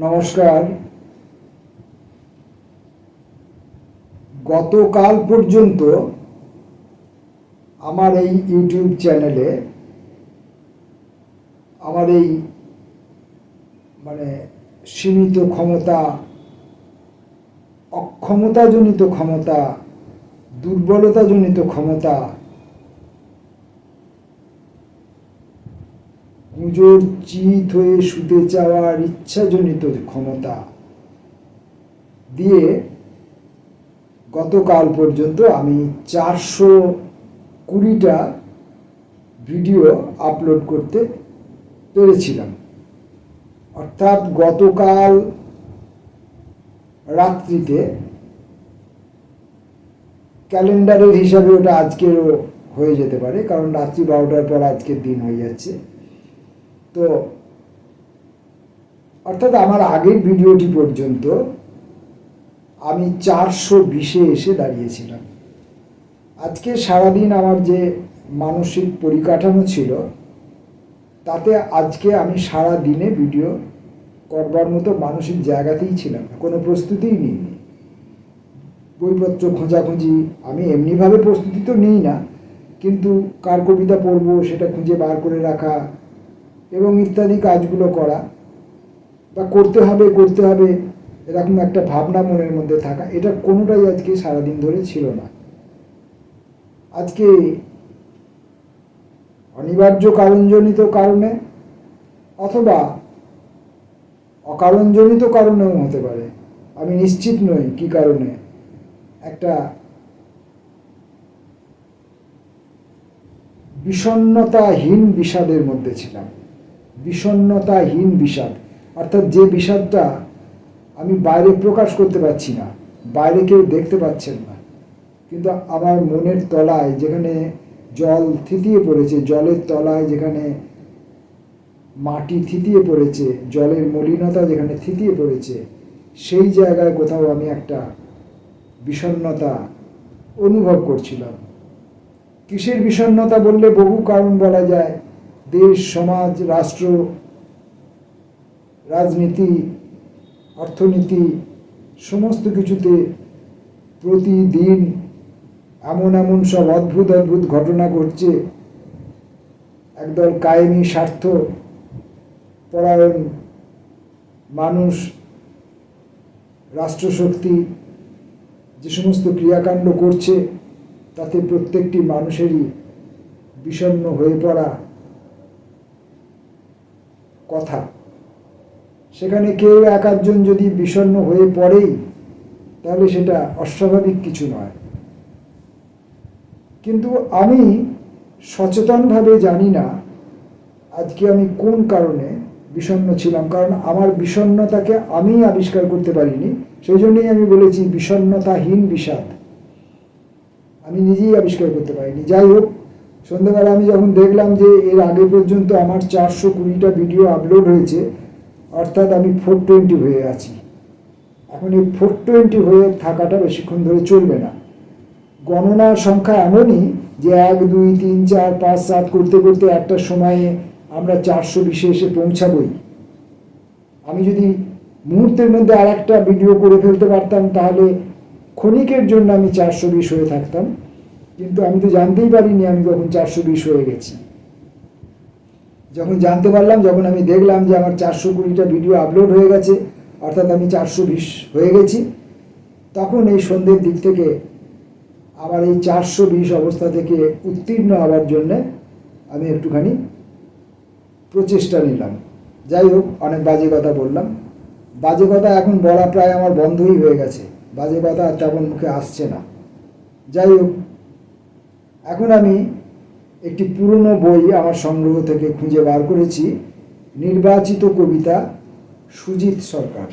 নমস্কার। গতকাল পর্যন্ত আমার এই ইউটিউব চ্যানেলে আমার এই সীমিত ক্ষমতা, অক্ষমতাজনিত ক্ষমতা, দুর্বলতাজনিত ক্ষমতা, গুজর চিত হয়ে শুতে চাওয়ার ইচ্ছাজনিত ক্ষমতা দিয়ে গতকাল পর্যন্ত আমি 420টা ভিডিও আপলোড করতে পেরেছিলাম। অর্থাৎ গতকাল রাত্রিতে, ক্যালেন্ডারের হিসাবে ওটা আজকেরও হয়ে যেতে পারে, কারণ রাত্রি 12টার পর আজকের দিন হয়ে যাচ্ছে। তো অর্থাৎ আমার আগের ভিডিওটি পর্যন্ত আমি 420-এ এসে দাঁড়িয়েছিলাম। আজকে সারাদিন আমার যে মানসিক পরিকাঠামো ছিল তাতে আজকে আমি সারা দিনে ভিডিও করবার মতো মানসিক জায়গাতেই ছিলাম না, কোনো প্রস্তুতিই নিইনি। বইপত্র খোঁজাখুঁজি, আমি এমনিভাবে প্রস্তুতি তো নিই না, কিন্তু কার কবিতা পড়বো সেটা খুঁজে বার করে রাখা এবং ইত্যাদি কাজগুলো করা বা করতে হবে এরকম একটা ভাবনা মনের মধ্যে থাকা, এটা কোনোটাই আজকে সারাদিন ধরে ছিল না। আজকে অনিবার্য কারণজনিত কারণে অথবা অকারণজনিত কারণেও হতে পারে, আমি নিশ্চিত নই কি কারণে, একটা বিষণ্ণতাহীন বিষাদের মধ্যে ছিলাম। বিষণ্ণতাহীন বিষাদ, অর্থাৎ যে বিষাদটা আমি বাইরে প্রকাশ করতে পারছি না, বাইরে কেউ দেখতে পাচ্ছেন না, কিন্তু আমার মনের তলায় যেখানে জল থিতিয়ে পড়েছে, জলের তলায় যেখানে মাটি থিতিয়ে পড়েছে, জলের মলিনতা যেখানে থিতিয়ে পড়েছে, সেই জায়গায় কোথাও আমি একটা বিষণ্ণতা অনুভব করছিলাম। কিসের বিষণ্ণতা বললে বহু কারণ বলা যায়। দেশ, সমাজ, রাষ্ট্র, রাজনীতি, অর্থনীতি, সমস্ত কিছুতে প্রতিদিন এমন সব অদ্ভুত ঘটনা ঘটছে। একদল কায়েমি স্বার্থ পরায়ণ মানুষ, রাষ্ট্রশক্তি যে সমস্ত ক্রিয়াকাণ্ড করছে তাতে প্রত্যেকটি মানুষেরই বিষণ্ণ হয়ে পড়া কথা। সেখানে কেউ এক আধজন যদি বিষণ্ণ হয়ে পড়েই তাহলে সেটা অস্বাভাবিক কিছু নয়। কিন্তু আমি সচেতনভাবে জানি না আজকে আমি কোন কারণে বিষণ্ণ ছিলাম, কারণ আমার বিষণ্ণতাকে আমি আবিষ্কার করতে পারিনি। সেই জন্যই আমি বলেছি বিষণ্ণতাহীন বিষাদ, আমি নিজেই আবিষ্কার করতে পারিনি। যাই হোক, সন্ধ্যাবেলা আমি যখন দেখলাম যে এর আগে পর্যন্ত আমার 420টা ভিডিও আপলোড হয়েছে, অর্থাৎ আমি 420 হয়ে আছি। এখন এই 420 হয়ে থাকাটা বেশিক্ষণ ধরে চলবে না। গণনার সংখ্যা এমনই যে 1, 2, 3, 4, 5, 7 করতে করতে একটা সময়ে আমরা 420-এ এসে পৌঁছাবই। আমি যদি মুহূর্তের মধ্যে আর একটা ভিডিও করে ফেলতে পারতাম তাহলে ক্ষণিকের জন্য আমি 420 হয়ে থাকতাম, কিন্তু আমি তো জানতেই পারিনি আমি কখন 420 হয়ে গেছি। যখন জানতে পারলাম, যখন আমি দেখলাম যে আমার 420টা ভিডিও আপলোড হয়ে গেছে, অর্থাৎ আমি 420 হয়ে গেছি, তখন এই সন্ধ্যের দিক থেকে আমার এই 420 অবস্থা থেকে উত্তীর্ণ হওয়ার জন্যে আমি একটুখানি প্রচেষ্টা নিলাম। যাই হোক, অনেক বাজে কথা বললাম। বাজে কথা এখন বলা প্রায় আমার বন্ধই হয়ে গেছে, বাজে কথা আর তেমন মুখে আসছে না। যাই হোক, এখন আমি একটি পুরনো বই আমার সংগ্রহ থেকে খুঁজে বার করেছি, নির্বাচিত কবিতা, সুজিত সরকার।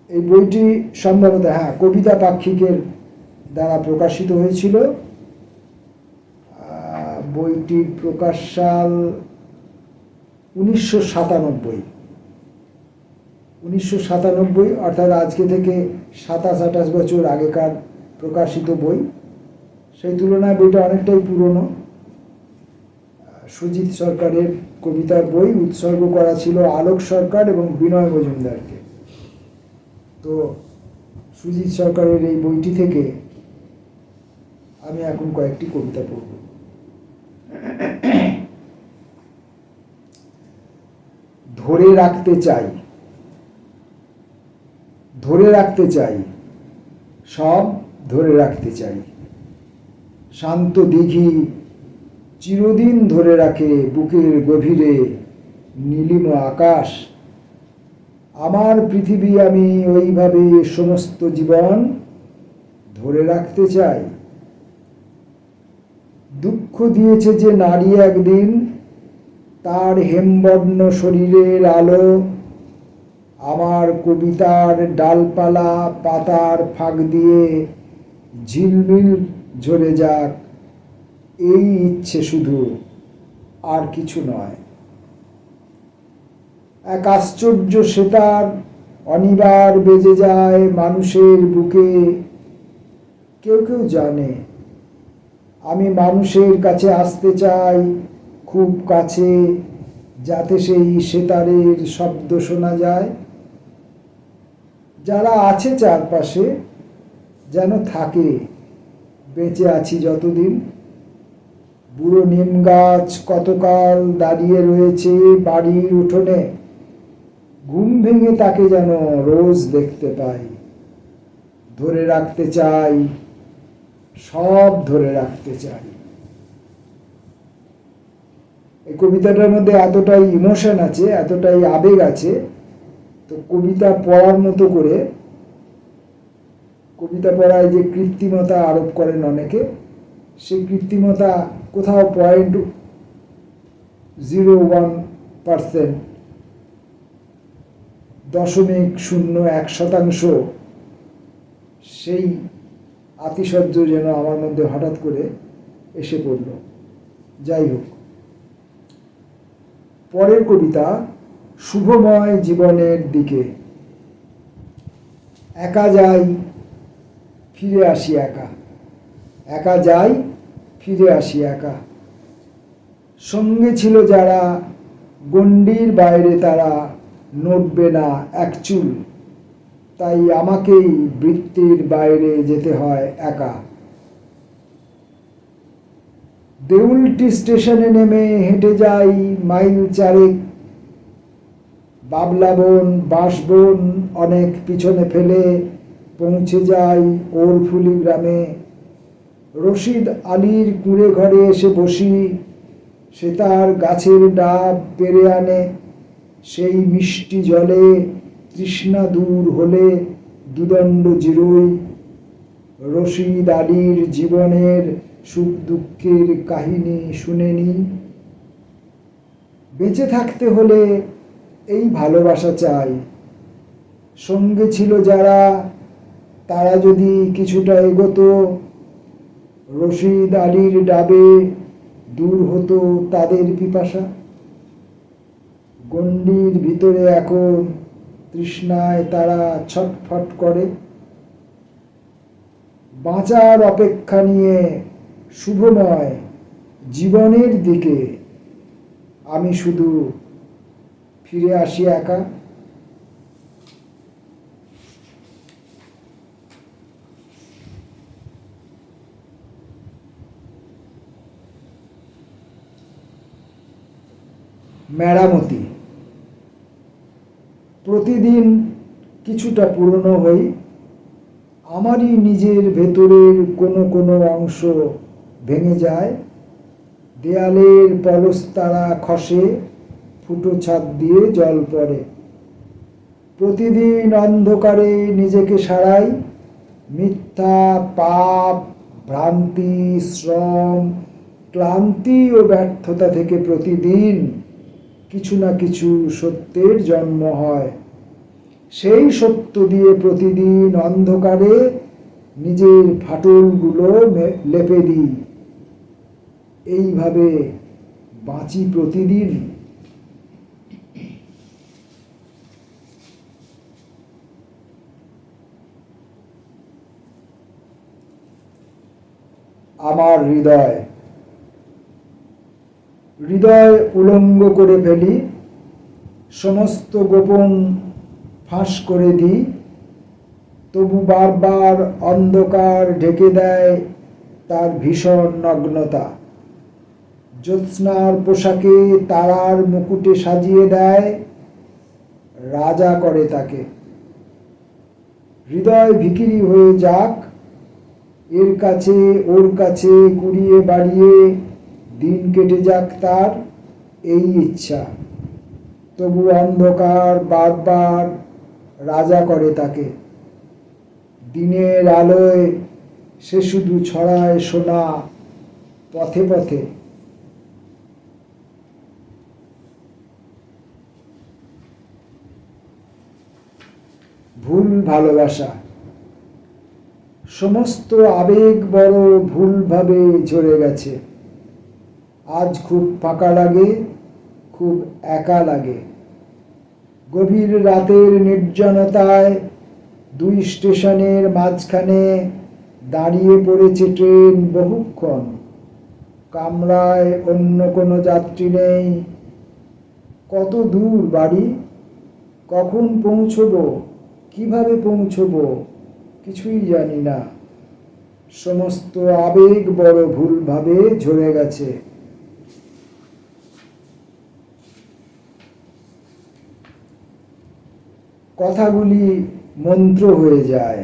এই বইটি সম্ভবত কবিতা পাক্ষিকের দ্বারা প্রকাশিত হয়েছিল। বইটির প্রকাশ সাল 1997, অর্থাৎ আজকে থেকে 27-28 বছর আগেকার প্রকাশিত বই। সেই তুলনায় বইটা অনেকটাই পুরনো। সুজিত সরকারের কবিতার বই উৎসর্গ করা ছিল আলোক সরকার এবং বিনয় মজুমদারকে। তো সুজিত সরকারের এই বইটি থেকে আমি এখন কয়েকটি কবিতা পড়ব। ধরে রাখতে চাই, ধরে রাখতে চাই, সব ধরে রাখতে চাই। শান্ত দিঘি চিরদিন ধরে রাখে বুকের গভীরে নীলিম আকাশ। আমার পৃথিবী আমি ওইভাবে সমস্ত জীবন ধরে রাখতে চাই। দুঃখ দিয়েছে যে নারী একদিন, তার হেমবর্ণ শরীরের আলো আমার কবিতার ডালপালা পাতার ফাঁক দিয়ে ঝিলমিল ঝরে যাক, এই ইচ্ছে শুধু, আর কিছু নয়। এক আশ্চর্য সেতার অনিবার বেজে যায় মানুষের বুকে। কেউ কেউ জানে আমি মানুষের কাছে আসতে চাই, খুব কাছে, যাতে সেই সেতারের শব্দ শোনা যায়। যারা আছে চারপাশে যেন থাকে, বেঁচে আছি যতদিন। বুড়ো নিম গাছ কতকাল দাঁড়িয়ে রয়েছে বাড়ির উঠোনে, ঘুম ভেঙে তাকে যেন রোজ দেখতে পাই। ধরে রাখতে চাই, সব ধরে রাখতে চাই। এই কবিতাটার মধ্যে এতটাই ইমোশন আছে, এতটাই আবেগ আছে, তো কবিতা পড়ার মতো করে, কবিতা পড়ায় যে কৃত্রিমতা আরোপ করেন অনেকে, সেই কৃত্রিমতা কোথাও 0.01%, 0.01% সেই আতিশয্য যেন আমার মধ্যে হঠাৎ করে এসে পড়ল। যাই হোক, পরের কবিতা শুভময় জীবনের দিকে। একা যাই ফিরে আসি একা, একা যাই ফিরে আসি একা। সঙ্গে ছিল যারা, গণ্ডির বাইরে তারা নড়বে না এক চুল, তাই আমাকেই বৃত্তির বাইরে যেতে হয় একা। দেউলটি স্টেশনে নেমে হেঁটে যাই মাইল চারেক, বাবলা বন বাঁশবন অনেক পিছনে ফেলে পৌঁছে যাই ওলফুলি গ্রামে। রশিদ আলীর কুঁড়ে ঘরে এসে বসি, সে তার গাছের ডাব পেরে আনে। সেই মিষ্টি জলে তৃষ্ণা দূর হলে দুদণ্ড জিরোই। রশিদ আলীর জীবনের সুখ দুঃখের কাহিনী শুনে নি। বেঁচে থাকতে হলে এই ভালোবাসা চাই। সঙ্গে ছিল যারা, তারা যদি কিছুটা এগোতো, রশিদ আলীর ডাবে দূর হতো তাদের পিপাসা। গণ্ডির ভিতরে এখন তৃষ্ণায় তারা ছটফট করে। বাঁচার অপেক্ষা নিয়ে শুভময় জীবনের দিকে আমি শুধু ফিরে আসি একা। মেরামতি। প্রতিদিন কিছুটা পুরনো হই, আমারই নিজের ভেতরের কোনো কোনো অংশ ভেঙে যায়। দেয়ালের পলস্তারা খসে, ফুটো ছাদ দিয়ে জল পড়ে। প্রতিদিন অন্ধকারে নিজেকে সারাই, মিথ্যা, পাপ, ভ্রান্তি, শ্রম, ক্লান্তি ও ব্যর্থতা থেকে প্রতিদিন কিছু না কিছু সত্যের জন্ম হয়। সেই সত্য দিয়ে প্রতিদিন অন্ধকারে নিজের ফাটলগুলো লেপে দিই। এইভাবে বাঁচি প্রতিদিন। আমার হৃদয়। হৃদয় উলঙ্গ করে ফেলি, সমস্ত গোপন ফাঁস করে দিই, তবু বারবার অন্ধকার ঢেকে দেয় তার ভীষণ নগ্নতা। জ্যোৎস্নার পোশাকে তারার মুকুটে সাজিয়ে দেয়, রাজা করে তাকে। হৃদয় ভিখিরি হয়ে যাক, এর কাছে ওর কাছে কুড়িয়ে বাড়িয়ে দিন কেটে যাক তার, এই ইচ্ছা। তবু অন্ধকার বারবার রাজা করে তাকে। দিনের আলোয় সে শুধু ছড়ায় সোনা পথে পথে। ভুল ভালোবাসা। সমস্ত আবেগ বড় ভুলভাবে ঝরে গেছে। আজ খুব ফাঁকা লাগে, খুব একা লাগে। গভীর রাতের নির্জনতায় দুই স্টেশনের মাঝখানে দাঁড়িয়ে পড়েছে ট্রেন বহুক্ষণ। কামরায় অন্য কোনো যাত্রী নেই। কত দূর বাড়ি, কখন পৌঁছবো, কিভাবে পৌঁছবো, কিছুই জানি না। সমস্ত আবেগ বড় ভুলভাবে ঝরে গেছে। কথাগুলি মন্ত্র হয়ে যায়।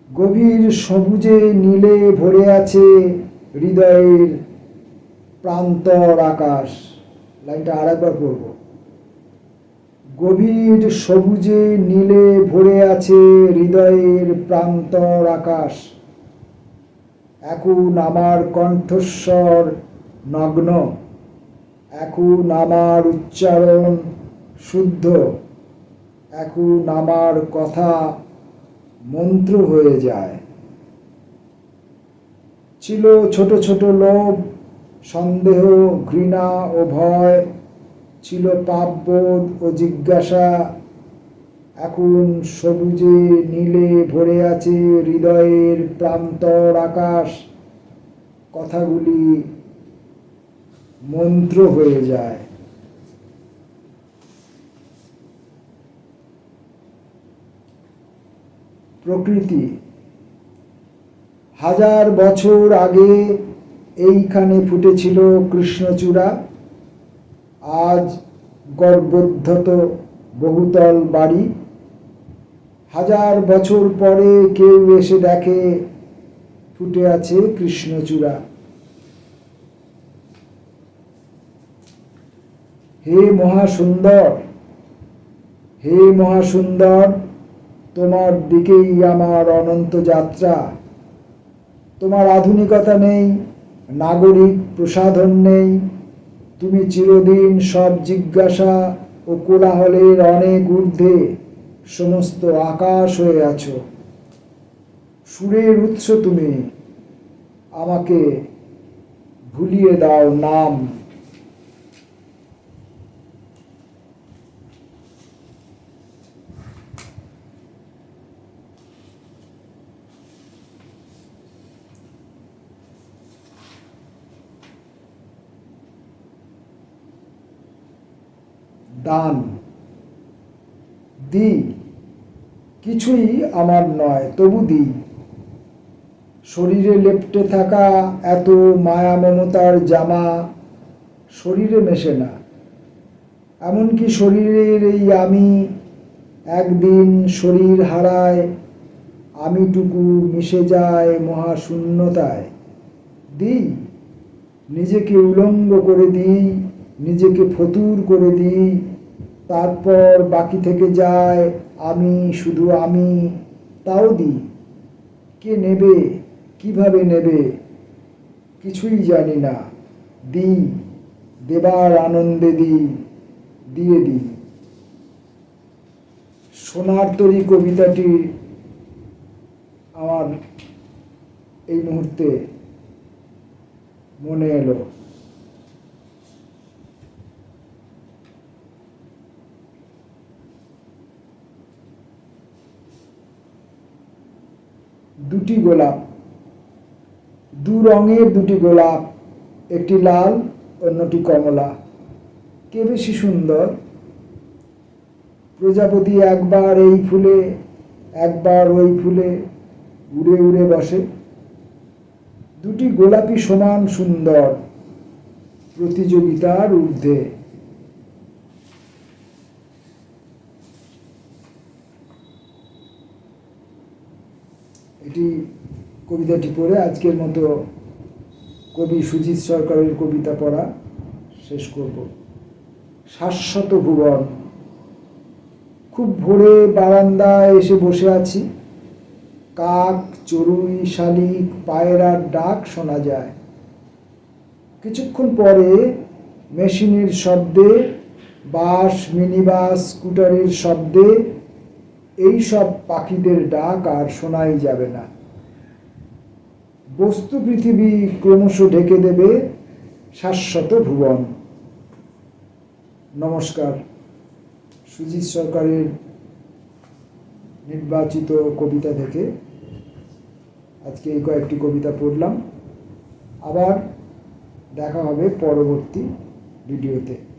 গভীর সবুজে নীলে ভরে আছে হৃদয়ের প্রান্তর আকাশ। লাইনটা আরেকবার পড়ব। গভীর সবুজে নীলে ভরে আছে হৃদয়ের প্রান্তর আকাশ। এখন আমার কণ্ঠস্বর নগ্ন, এখন আমার উচ্চারণ শুদ্ধ, এখন আমার কথা মন্ত্র হয়ে যায়। ছিল ছোট ছোট লোভ, সন্দেহ, ঘৃণা ও ভয়, ছিল পাপবোধ ও জিজ্ঞাসা। এখন সবুজে নীলে ভরে আছে হৃদয়ের প্রান্তর আকাশ। কথাগুলি মন্ত্র হয়ে যায়। প্রকৃতি। হাজার বছর আগে এইখানে ফুটেছিল কৃষ্ণচূড়া। আজ গর্ভোদ্ধত বহুতল বাড়ি। হাজার বছর পরে কেউ এসে দেখে ফুটে আছে কৃষ্ণচূড়া। হে মহাসুন্দর, হে মহাসুন্দর, তোমার দিকেই আমার অনন্ত যাত্রা। তোমার আধুনিকতা নেই, নাগরিক প্রসাধন নেই। তুমি চিরদিন সব জিজ্ঞাসা ও কোলাহলের অনেক ঊর্ধ্বে সমস্ত আকাশ হয়ে আছো। সুরের উৎস তুমি, আমাকে ভুলিয়ে দাও নাম। দান দিই, কিছুই আমার নয় তবু দিই। শরীরে লেপ্টে থাকা এত মায়া মমতার জামা শরীরে মেশে না। এমনকি শরীরের এই আমি একদিন শরীর হারায়, আমিটুকু মিশে যায় মহাশূন্যতায়। দিই, নিজেকে উলঙ্গ করে দিই, নিজেকে ফতুর করে দিই। তারপর বাকি থেকে যায় আমি, শুধু আমি, তাও দিই। কে নেবে, কিভাবে নেবে, কিছুই জানি না। দিই, দেবার আনন্দে দিই, দিয়ে দিই। সোনার তরী কবিতাটি আমার এই মুহূর্তে মনে এলো। দুটি গোলাপ, দু রঙের দুটি গোলাপ একটি লাল, অন্যটি কমলা। কে বেশি সুন্দর? প্রজাপতি একবার এই ফুলে, একবার ওই ফুলে উড়ে উড়ে বসে। দুটি গোলাপি সমান সুন্দর, প্রতিযোগিতার ঊর্ধ্বে। এটি কবিতাটি পড়ে আজকের মতো কবি সুজিত সরকারের কবিতা পড়া শেষ করব। শাশ্বত ভুবন। খুব ভোরে বারান্দায় এসে বসে আছি। কাক, চড়ুই, শালিক, পায়রার ডাক শোনা যায়। কিছুক্ষণ পরে মেশিনের শব্দে, বাস, মিনিবাস, স্কুটারের শব্দে এই সব পাখিদের ডাক আর শোনাই যাবে না। বস্তু পৃথিবী ক্রমশ ঢেকে দেবে শাশ্বত ভুবন। নমস্কার। সুজিত সরকারের নির্বাচিত কবিতা থেকে আজকে এই কয়েকটি কবিতা পড়লাম। আবার দেখা হবে পরবর্তী ভিডিওতে।